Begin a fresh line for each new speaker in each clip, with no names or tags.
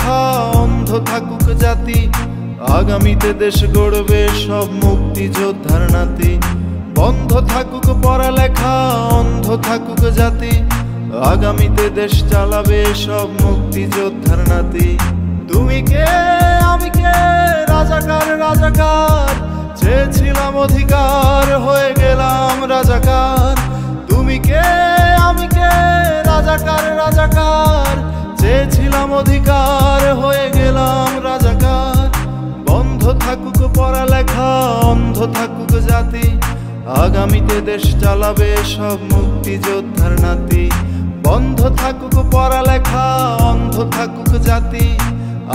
লেখা অন্ধ থাকুক জাতি, আগামীতে দেশ গড়বে সব মুক্তিযোদ্ধার নাতি। বন্ধ থাকুক পড়ালেখা, অন্ধ থাকুক জাতি, আগামীতে দেশ চালাবে সব মুক্তিযোদ্ধার নাতি। তুমি কে আমি কে, রাজাকার রাজাকার, চেয়েছিলাম অধিকার হয়ে গেলাম রাজাকার। তুমি কে আমি কে, রাজাকার রাজাকার, চেয়েছিলাম অধিকার হয়ে গেলাম রাজাকার। বন্ধ থাকুক পড়ালেখা, অন্ধ থাকুক জাতি, আগামীতে দেশ চালাবে সব মুক্তিযোদ্ধার নাতি। বন্ধ থাকুক পড়ালেখা, অন্ধ থাকুক জাতি,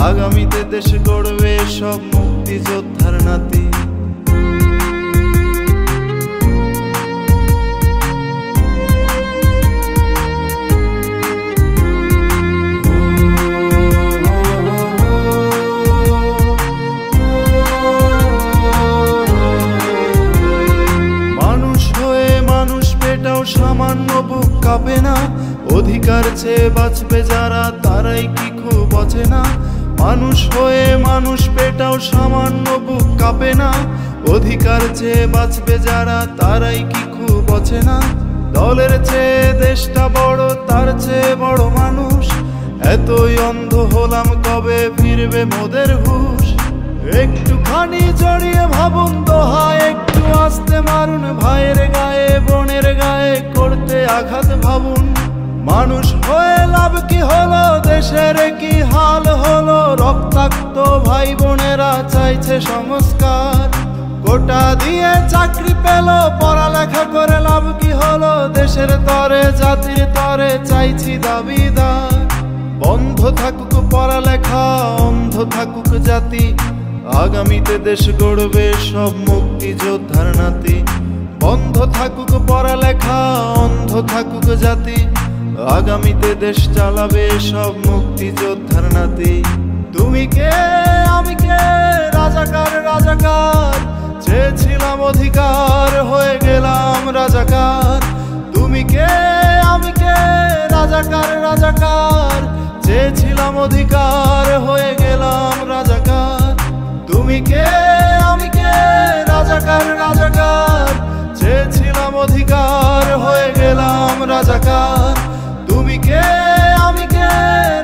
আগামীতে দেশ গড়বে সব মুক্তিযোদ্ধার নাতি। সামান্য বুক কাঁপে না, অধিকার চেয়ে বাঁচবে যারা তারাই কি খুব অচেনা। মানুষ হয়ে মানুষ পেটাও সামান্য বুক কাঁপে না, অধিকার চেয়ে বাঁচবে যারা তারাই কি খুব অচেনা। দলের চেয়ে দেশটা বড়, তার চেয়ে বড় মানুষ, এতই অন্ধ হলাম কবে ফিরবে মোদের হুঁশ। একটুখানি জড়িয়ে ভাবুন দোহায়, একটু আস্তে মারুন ভাইয়ের গায়ে বোনের গায়ে করতে আঘাত ভাবুন। মানুষ হয়ে লাভ কি হলো, দেশের কি হাল হলো, রক্তাক্ত ভাই বোনেরা চাইছে সংস্কার। কোটা দিয়ে চাকরি পেল, পড়ালেখা করে লাভ কি হলো, দেশের তরে জাতির তরে চাইছি দাবিদার। বন্ধ থাকুক পড়ালেখা, অন্ধ থাকুক জাতি, আগামীতে দেশ গড়বে সব মুক্তিযোদ্ধার নাতি। বন্ধ থাকুক পড়ালেখা, অন্ধ থাকুক জাতি, আগামীতে দেশ চালাবে সব মুক্তিযোদ্ধার নাতি। তুমি কে আমি কে, রাজাকার রাজাকার, চেয়েছিলাম অধিকার হয়ে গেলাম রাজাকার। তুমি কে আমি কে, রাজাকার রাজাকার, চেয়েছিলাম অধিকার হয়ে গেলাম রাজাকার। তুমি কে আমি কে, রাজাকার রাজাকার, চেয়েছিলাম অধিকার হয়ে গেলাম রাজাকার। তুমি কে আমি কে,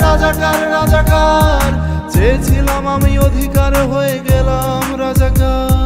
রাজাকার রাজাকার, চেয়েছিলাম আমি অধিকার হয়ে গেলাম রাজাকার।